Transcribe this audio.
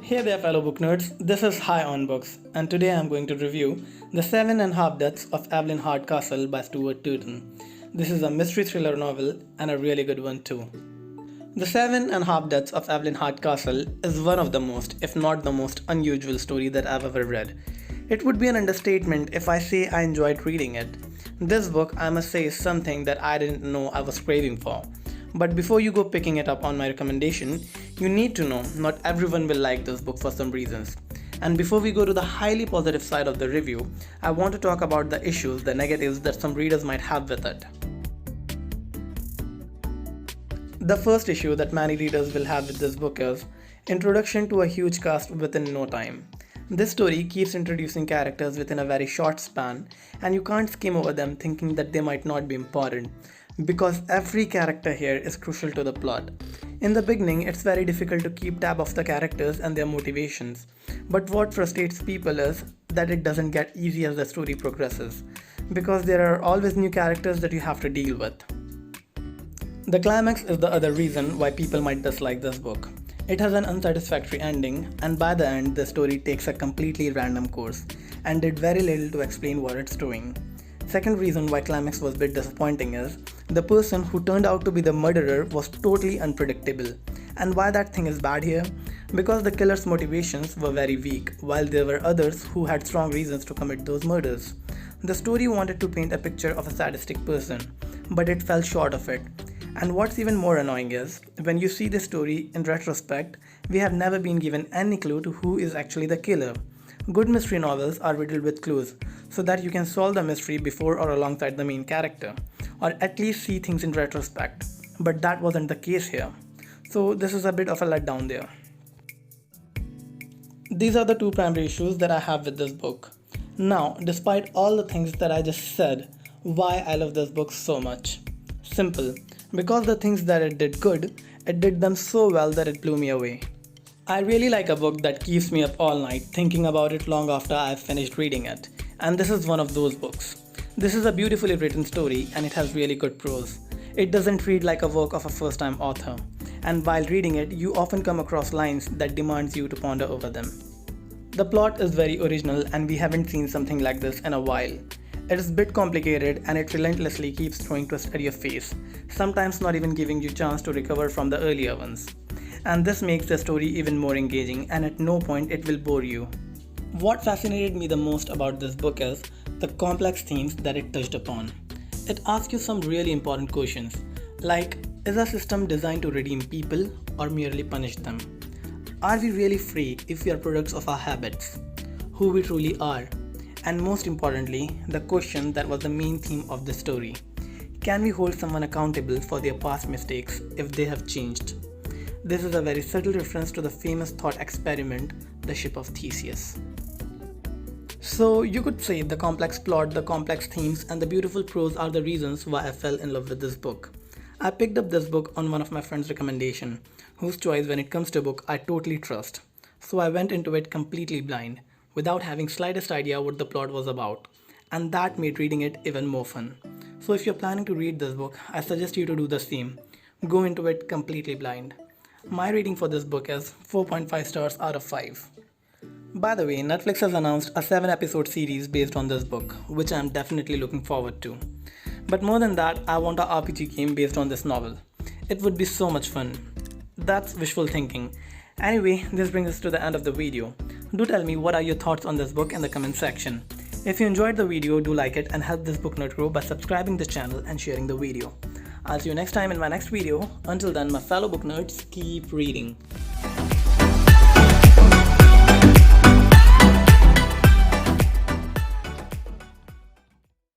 Hey there, fellow book nerds. This is High on Books, and today I'm going to review The Seven and a Half Deaths of Evelyn Hardcastle by Stuart Turton. This is a mystery thriller novel and a really good one too. The Seven and a Half Deaths of Evelyn Hardcastle is one of the most, if not the most, unusual story that I've ever read. It would be an understatement if I say I enjoyed reading it. This book, I must say, is something that I didn't know I was craving for. But before you go picking it up on my recommendation, you need to know not everyone will like this book for some reasons. And before we go to the highly positive side of the review, I want to talk about the issues, the negatives that some readers might have with it. The first issue that many readers will have with this book is introduction to a huge cast within no time. This story keeps introducing characters within a very short span, and you can't skim over them thinking that they might not be important, because every character here is crucial to the plot. In the beginning, it's very difficult to keep tab of the characters and their motivations, but what frustrates people is that it doesn't get easy as the story progresses, because there are always new characters that you have to deal with. The climax is the other reason why people might dislike this book. It has an unsatisfactory ending, and by the end, the story takes a completely random course and did very little to explain what it's doing. Second reason why climax was a bit disappointing is the person who turned out to be the murderer was totally unpredictable. And why that thing is bad here? Because the killer's motivations were very weak, while there were others who had strong reasons to commit those murders. The story wanted to paint a picture of a sadistic person, but it fell short of it. And what's even more annoying is, when you see this story in retrospect, we have never been given any clue to who is actually the killer. Good mystery novels are riddled with clues, so that you can solve the mystery before or alongside the main character, or at least see things in retrospect. But that wasn't the case here. So this is a bit of a letdown there. These are the two primary issues that I have with this book. Now, despite all the things that I just said, why I love this book so much? Simple. Because the things that it did good, it did them so well that it blew me away. I really like a book that keeps me up all night thinking about it long after I've finished reading it, and this is one of those books. This is a beautifully written story and it has really good prose. It doesn't read like a work of a first-time author, and while reading it, you often come across lines that demands you to ponder over them. The plot is very original and we haven't seen something like this in a while. It is a bit complicated and it relentlessly keeps throwing twists at your face, sometimes not even giving you a chance to recover from the earlier ones. And this makes the story even more engaging, and at no point it will bore you. What fascinated me the most about this book is the complex themes that it touched upon. It asks you some really important questions, like, is a system designed to redeem people or merely punish them? Are we really free if we are products of our habits? Who we truly are? And most importantly, the question that was the main theme of the story. Can we hold someone accountable for their past mistakes if they have changed? This is a very subtle reference to the famous thought experiment, the ship of Theseus. So you could say the complex plot, the complex themes, and the beautiful prose are the reasons why I fell in love with this book. I picked up this book on one of my friend's recommendation, whose choice when it comes to a book I totally trust. So I went into it completely blind, without having slightest idea what the plot was about, and that made reading it even more fun. So if you're planning to read this book, I suggest you to do the same. Go into it completely blind. My rating for this book is 4.5 stars out of 5. By the way, Netflix has announced a 7-episode series based on this book, which I am definitely looking forward to. But more than that, I want a RPG game based on this novel. It would be so much fun. That's wishful thinking. Anyway, this brings us to the end of the video. Do tell me what are your thoughts on this book in the comment section. If you enjoyed the video, do like it and help this book nerd grow by subscribing the channel and sharing the video. I'll see you next time in my next video. Until then, my fellow book nerds, keep reading.